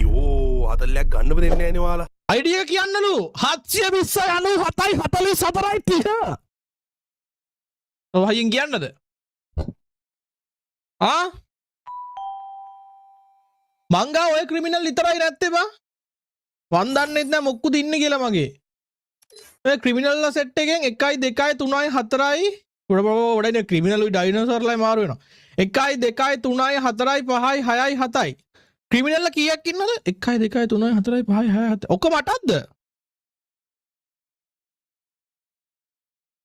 යෝ අතල්ලයක් ගන්නව දෙන්නේ නැහැ නේ ඔයාලා. අයිඩිය කියන්නලු 720 97 44 30. ඔයන් කියන්නද? මංගා ඔය ක්‍රිමිනල් විතරයි නැත්තේ බා. මන් දන්නෙත් නෑ මොක්කුද ඉන්නේ කියලා මගේ. මේ ක්‍රිමිනල්ලා සෙට් එකෙන් 1 2 3 4යි වඩා ක්‍රිමිනල් ඩයිනෝසර්ලා මාරු වෙනවා. 1 2 3 4 5 6යි 7යි. ක්‍රිමිනල්ලා කීයක් ඉන්නවද? 1 2 3 4 5 6 7. ඔක මටත්ද?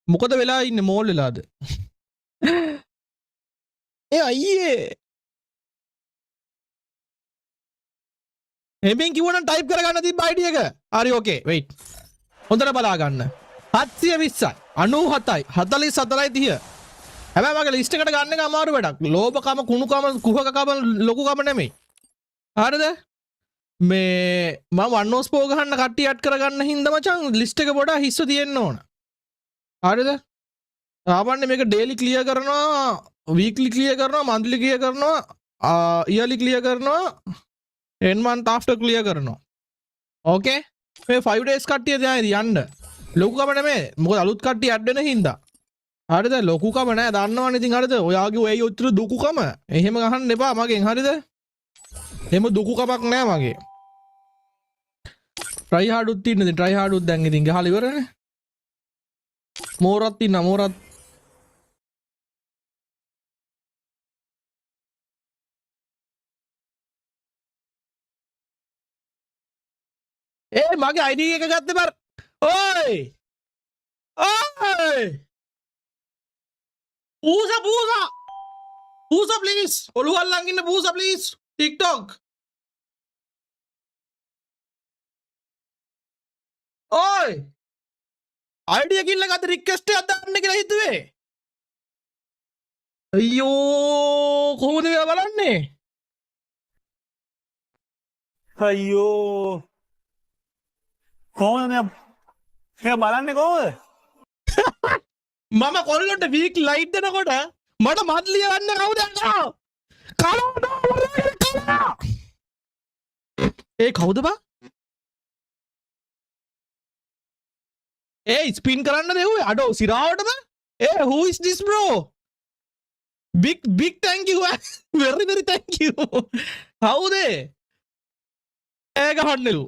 මොකද වෙලා ඉන්නේ මෝල් වෙලාද? ඒ අයියේ එබෙන් කිව්වනම් ටයිප් කරගන්න තිබ්බ ID එක. හරි ඕකේ වෙයිට්. හොඳට බලා ගන්න. 720යි 97යි 44යි 30. හැබැයි මගේ ලිස්ට් එකට ගන්න එක අමාරු වැඩක්. ලෝභකම, කුණුකම, කුහකකම, ලොකුකම නෙමෙයි. හරිද? මේ මම වන්නෝස් පෝ ගහන්න කට්ටිය ඇඩ් කරගන්න හින්දා මචං ලිස්ට් එක පොඩා හිස්ව තියෙන්න ඕන. හරිද? ආවන්නේ මේක ඩේලි ක්ලියර් කරනවා, වීක්ලි ක්ලියර් කරනවා, මන්ත්ලි ක්ලියර් කරනවා, ඉයර්ලි ක්ලියර් කරනවා, 10 month after ක්ලියර් කරනවා. ඕකේ? මේ 5 days කට්ටිය දැන් යන්න. ලොකුකම නෙමෙයි. මොකද අලුත් කට්ටිය ඇඩ් වෙන හින්දා. හරිද? ලොකුකම නෑ දන්නවනේ ඉතින් හරිද? ඔයාගේ ඔයයි උත්තර දුකුකම. එහෙම ගහන්න එපා මගෙන් හරිද? එහෙම දුකුකමක් නෑ මගේ. try hard උත් තියෙන ඉතින් try hard උත් දැන් ඉතින් ගහලා ඉවරනේ. මෝරත් ඉන්න මෝරත් මගේ ID එක ගත්තේ බර. ඔයි! ඔයි! පූසා පූසා! පූසා ප්ලීස්! ඔළුව අල්ලන් ඉන්න පූසා ප්ලීස්! TikTok. ඔයි! ID කිල්ල ගත්ත රික්වෙස්ට් එකක් දාන්න කියලා හිතුවේ. අයියෝ කොහොමද මේවා බලන්නේ? අයියෝ කොහොමද මේ බලන්නේ කොහොමද? මම කොල්ලොන්ට වීක් ලයිට් දෙනකොට මට මත්ලිය ගන්න කවුද අක්කා? කලෝ ඒ කවුද බා? ඒ ස්පින් කරන්න දෙව්වේ අඩෝ සිරාවටද? ඒ who is this bro? Big thank you. Very thank you. කවුද? ඒ ගහන්නලු.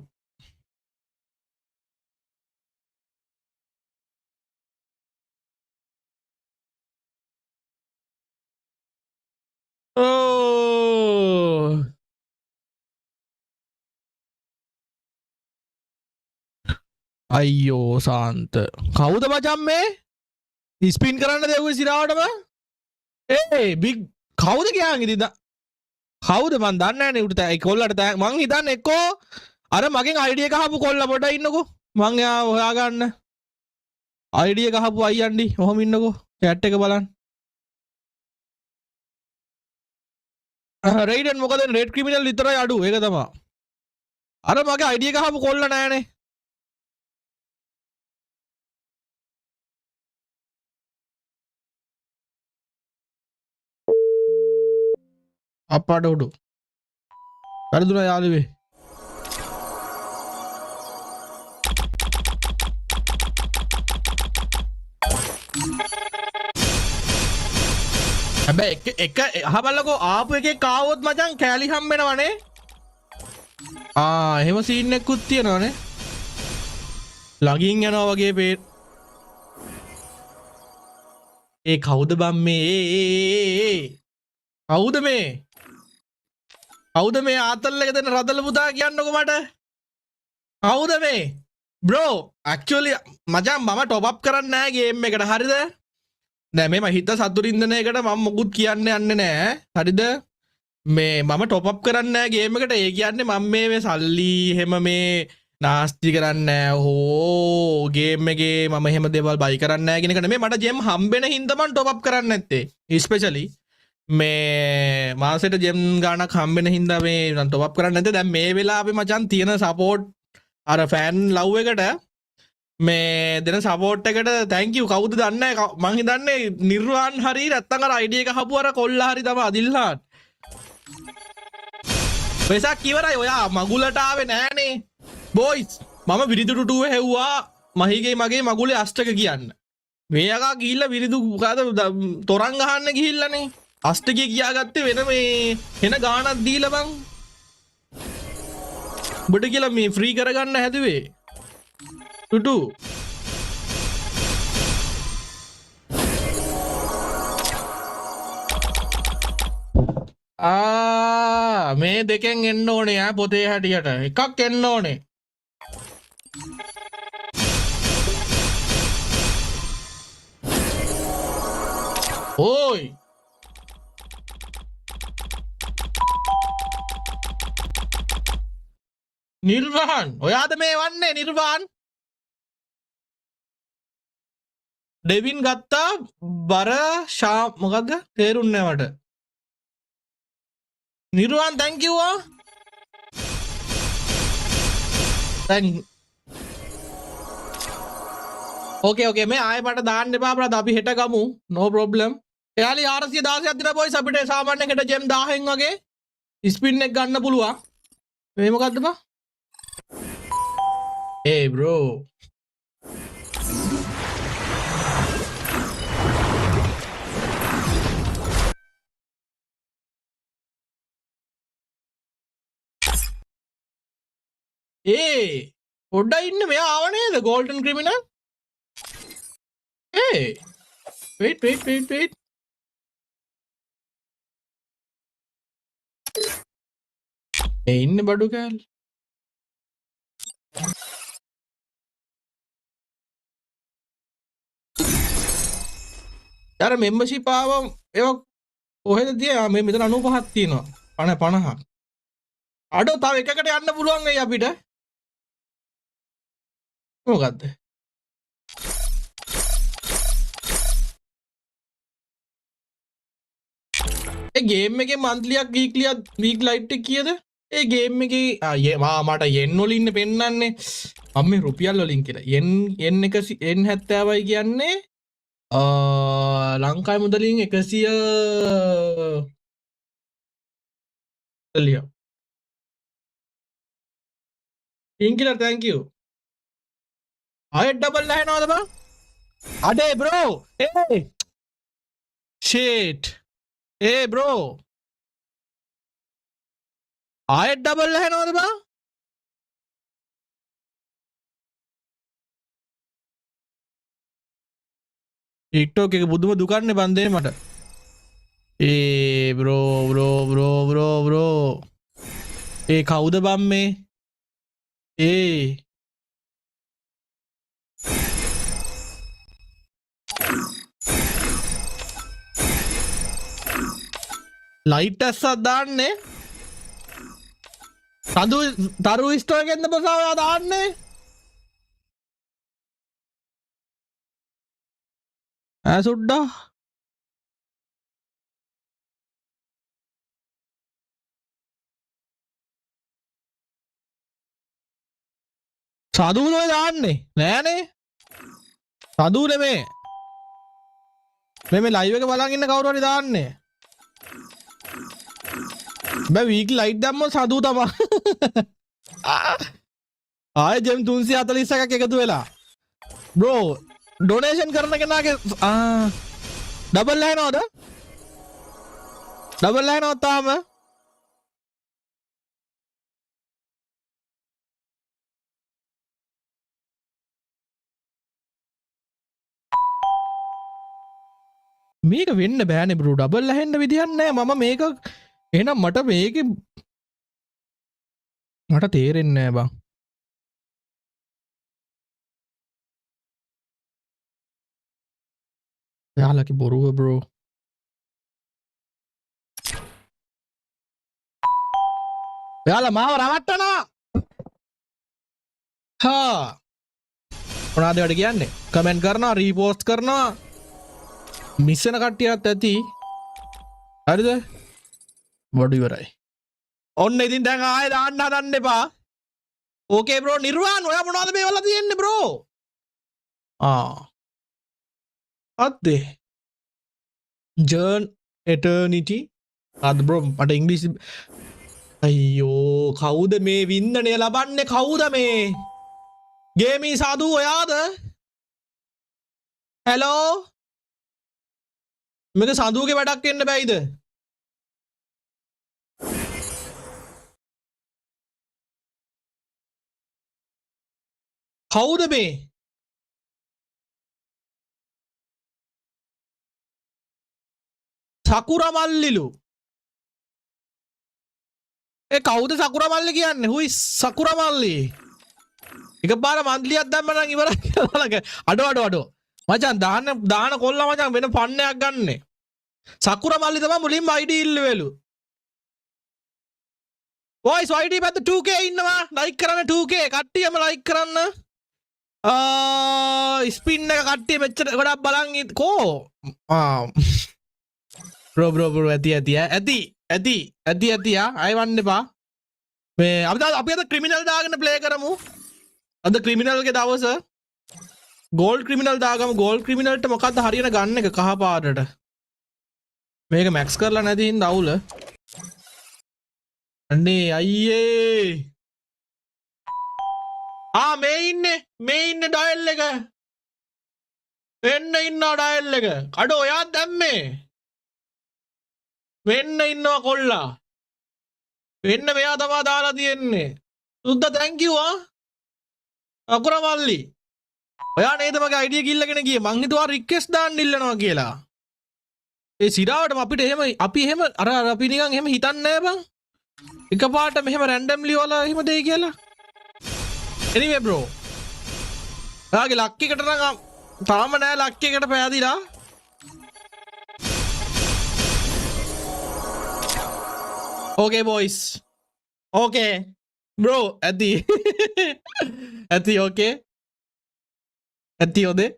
අයියෝ සාන්ත කවුද මචං මේ ස්පින් කරන්න දෙව්වේ සිරාවටම බිග් කවුද කියන් ඉතින් කවුද මන් දන්නේ නැහැ නේ උට ඒ කොල්ලට මං හිතන්නේ එක්කෝ අර මගෙන් ID එක අහපු කොල්ල පොඩ්ඩක් ඉන්නකෝ මං එයා හොයාගන්න ID එක අහපු අයියන්ඩි ඔහොම ඉන්නකෝ chat එක බලන්න රේඩන් මොකද රේඩ් ක්‍රිමිනල් විතරයි අඩු ඒක තමයි අර මගේ ID එක අහපු කොල්ල නෑනේ අපාට උඩු වැරදුනා යාළුවේ හැබැයි එක අහබල්ලකෝ ආපු එකේ කාවොත් මචං කෑලි හම්බෙනවනේ එහෙම සීන් එකකුත් තියෙනවනේ ළඟින් යනවා වගේ පේ ඒ කවුද බම් මේ කවුද මේ කවුද මේ ආතල් එක දෙන රදල පුතා කියන්නකෝ මට කවුද මේ බ්‍රෝ ඇක්චුවලි මචං මම টොප් අප් කරන්නේ නැහැ ගේම් එකට හරිද නෑ මේ මම හිත සතුටින් ඉන්න එකට මම මොකුත් කියන්න යන්නේ නැහැ හරිද මේ මම টොප් අප් කරන්නේ නැහැ ගේම් එකට ඒ කියන්නේ මම මේ සල්ලි එහෙම මේ නාස්ති කරන්නේ නැහැ හෝ ගේම් එකේ මම එහෙම දේවල් බයි කරන්නේ නැහැ කියන එක නෙමෙයි මට ජෙම් හම්බෙන හින්දා මම টොප් අප් කරන්නේ නැත්තේ ස්පෙෂලි මේ මාසෙට ජෙම් ගානක් හම්බෙන හින්දා මේ මම টොප් අප් කරන්නේ නැත්තේ දැන් මේ වෙලාවේ මචං තියෙන සපෝට් අර ෆෑන් ලව් එකට මේ දෙන සපෝට් එකට thank you කවුද දන්නේ නැහැ මං හිතන්නේ නිර්වාන් හරි නැත්තම් අර ID එක හපු අර කොල්ලා හරි තමයි අදිල්ලාන් වෙසක් ඉවරයි ඔයා මගුලට ආවේ නෑනේ බොයිස් මම විරිදු ටුටුව හෙව්වා මහිගේ මගේ මගුලේ අෂ්ටක කියන්න මේ යකා ගිහිල්ලා විරිදු මොකද තොරන් ගහන්න ගිහිල්ලානේ අෂ්ටකේ කියාගත්තේ වෙන මේ එන ගානක් දීලා බං ඔබට කියලා මේ ෆ්‍රී කරගන්න හැදුවේ ටුටු මේ දෙකෙන් එන්න ඕනේ ඈ පොතේ හැටියට එකක් එන්න ඕනේ ඕයි නිර්වාන් ඔයාද මේ වන්නේ නිර්වාන් ඩෙවින් ගත්තා බර ෂා මොකද්ද තේරුන්නේ නැහැ මට නිර්වාන් thank you ඕකේ මේ ආයෙ මට දාන්න එපා බ්‍රදර් අපි හෙට ගමු no problem එයාලි 416ක් දිනා බොයිස් අපිට සාමාන්‍යයෙන් හෙට ජෙම් 1000න් වගේ ස්පින් එක ගන්න පුළුවන් මේ මොකද්ද බා hey bro පොඩ්ඩක් ඉන්න මෙයා ආව නේද ගෝල්ඩන් ක්‍රිමිනල් wait ඉන්න බඩු කෑල් යාර මෙම්බර්ෂිප් ආවම ඒක කොහෙද තියා මේ මෙතන 95ක් තියෙනවා 50ක් අඩෝ තව එකකට යන්න පුළුවන් වෙයි අපිට මොකද්ද ඒ ගේම් එකේ මන්ත්ලියක් වීක්ලියක් වීක් ලයිට් එක කීයද ඒ ගේම් එකේ මට යෙන් වලින් ඉන්නේ පෙන්නන්නේ මම මේ රුපියල් වලින් කියලා යෙන් 70යි කියන්නේ ලංකාවේ මුදලින් 100 ලියෝ ඉංගිලා thank you ආයෙත් ඩබල් නැහනවද බං අඩේ බ්‍රෝ shit bro ආයෙත් ඩබල් නැහනවද බං TikTok එක බුදුම දුකන්නේ බන් දෙන්නේ මට bro කවුද බම් මේ ලයිට් ඇස්සක් දාන්නේ තරු ස්ටෝර් එකෙන්ද බසා ඔයා දාන්නේ ඈ සුද්දා සදුනේ දාන්නේ නෑනේ සදු නෙමේ මේ ලයිව් එක බලන් ඉන්න කවුරු හරි දාන්නේ බෑ වීක් ලයිට් දැම්ම සදු තමා ආයෙ ජෙම් 341ක් එකතු වෙලා බ්‍රෝ ඩොනේෂන් කරන කෙනාගේ ඩබල් නැහනවද ඩබල් නැහනවද තාම මේක වෙන්න බෑනේ බ්‍රෝ ඩබල් ඇහෙන්න විදිහක් නැහැ මම මේක එහෙනම් මට මේක මට තේරෙන්නේ නැහැ බං යාළුවගේ බොරුව බ්‍රෝ යාළුවා මාව රවට්ටනවා මොනවද වැඩ කියන්නේ කමෙන්ට් කරනවා රීපෝස්ට් කරනවා මිස් වෙන කට්ටියත් ඇති හරිද බොඩු ඉවරයි ඔන්න ඉතින් දැන් ආයෙ දාන්න හදන්න එපා ඕකේ බ්‍රෝ නිර්වාන් ඔයා මොනවද මේ වල තියෙන්නේ බ්‍රෝ අත්දේ ජර්න් එටර්නිටි අද බ්‍රෝ මට ඉංග්‍රීසි අයියෝ කවුද මේ වින්දනය ලබන්නේ කවුද මේ ගේමී සාදු ඔයාද හැලෝ මේක සඳුගේ වැඩක් එන්න බැයිද කවුද මේ සකුරා මල්ලිලු ඒ කවුද සකුරා මල්ලි කියන්නේ හුයි සකුරා මල්ලි එකපාර මන්ත්ලියක් දැම්ම නම් ඉවරයි කියලා අඩෝ මචං දාන කොල්ලා මචං වෙන පන්නයක් ගන්නෙ සකුරා මල්ලි තමයි මුලින්ම ID ඉල්ලුවෙලු වොයිස් ID පැත්ත 2k ඉන්නවා ලයික් කරන්න 2k කට්ටියම ලයික් කරන්න ස්පින් එක කට්ටිය මෙච්චර ගොඩක් බලන් කෝ බ්‍රෝ ඇති අයවන්න එපා මේ අපි අද ක්‍රිමිනල් දාගෙන ප්ලේ කරමු අද ක්‍රිමිනල්ගේ දවස ගෝල් ක්‍රිමිනල් දාගම ගෝල් ක්‍රිමිනල්ට මොකක්ද හරියන ගන්න එක කහ පාටට මේක මැක්ස් කරලා නැති හින්දා අවුල අනේ අයියේ මේ ඉන්නේ ඩයල් එක වෙන්න ඉන්නවා ඩයල් එක කඩ ඔයා දැම්මේ වෙන්න ඉන්නවා කොල්ලා වෙන්න මෙයා තමා දාලා තියෙන්නේ සුද්ද තැන්ක් යූ අකුරා මල්ලි ඔයා නේද මගේ අයිඩිය කිල්ලගෙන ගියේ මං හිතුවා රික්වෙස්ට් දාන්න ඉල්ලනවා කියලා ඒ සිරාවටම අපිට එහෙම අපි එහෙම අර අපි නිකන් එහෙම හිතන්නේ නැහැ බං එකපාරට මෙහෙම රැන්ඩම්ලි වල එහෙම දෙයි කියලා anyway bro ඔයාගේ ලක් එකට නම් තාම නෑ ලක් එකට පෑදිලා okay boys okay bro ඇති okay ඇති ඔදේ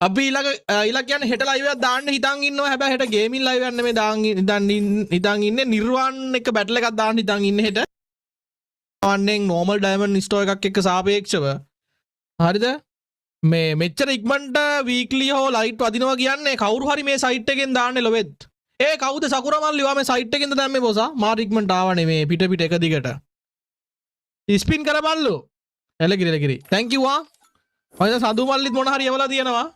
අපි ඊළඟ කියන්නේ හෙට ලයිව් එකක් දාන්න හිතන් ඉන්නවා හැබැයි හෙට ගේමින් ලයිව් එකක් නෙමෙයි හිතන් ඉන්නේ නිර්වාන් එක බැටල් එකක් දාන්න හිතන් ඉන්නේ හෙට වන්නෙන් නෝමල් ඩයමන්ඩ් ස්ටෝර් එකක් එක්ක සාපේක්ෂව හරිද මේ මෙච්චර ඉක්මනට වීක්ලි හෝ ලයිට් වදිනවා කියන්නේ කවුරු හරි මේ සයිට් එකෙන් දාන්නේ ලොවෙත් ඒ කවුද සකුරා මල්ලි ඔයා මේ සයිට් එකෙන්ද දැම්මේ බොසා මාර ඉක්මනට ආවනේ මේ පිට එක දිගට ස්පින් කරපල්ලු එලගිරි thank you ඔය සඳු මල්ලිත් මොන හරි එවලා තියෙනවා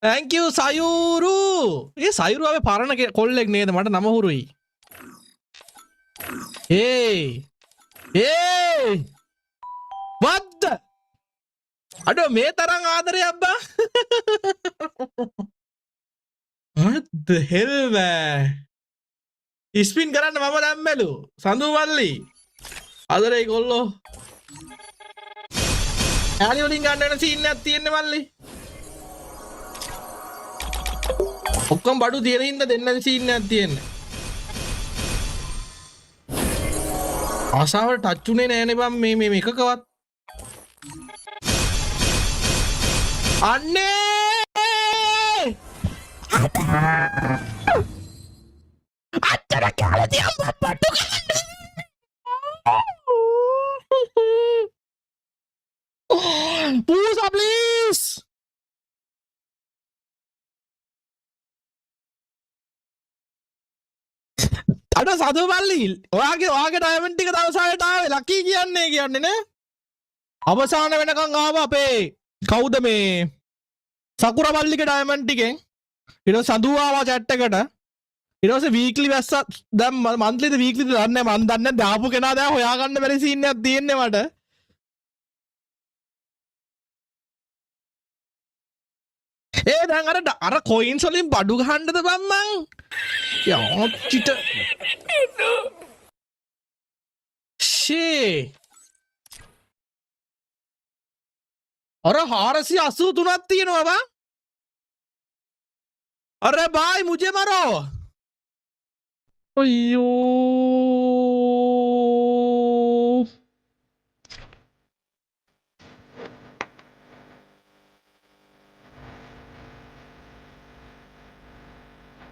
thank you සයුරු ඒ සයුරු ආවේ පරණ කොල්ලෙක් නේද මට නම හුරුයි what අඩෝ මේ තරම් ආදරේ අබ්බා what the hell man spin කරන්න මම දැම්මලු සඳු මල්ලි ආදරේ කොල්ලෝ යාලි වලින් ගන්න වෙන සීන් එකක් තියෙන්නේ මල්ලි ඔක්කොම බඩු තියෙන හින්දා දෙන්නගේ සීන් එකක් තියෙන්නේ ආසාවට ටච් උනේ නෑනේ බම් මේ එකකවත් අන්නේ අත්තර කාලේ අම්මා පටු Pusa please අද සතු මල්ලි ඔයාගේ ඩයමන්ඩ් ටික දවසකට ආවේ ලකී කියන්නේ නේ අවසාන වෙනකන් ආව අපේ කවුද මේ සකුරා මල්ලිගේ ඩයමන්ඩ් ටිකෙන් ඊට සඳු ආවා chat එකට ඊට පස්සේ වීක්ලි වැස්ස දැන් මන්ත්ලිද වීක්ලිද දන්නේ මන් දන්නේ දාපු කෙනා දැන් හොයාගන්න බැරි සීන් එකක් තියෙන්නේ මට ඒ දැන් අර කොයින්ස් වලින් බඩු ගහන්නද බම් මං යාච්චිට ෂේ අර 483ක් තියෙනවා බං अरे भाई मुझे मारो अयो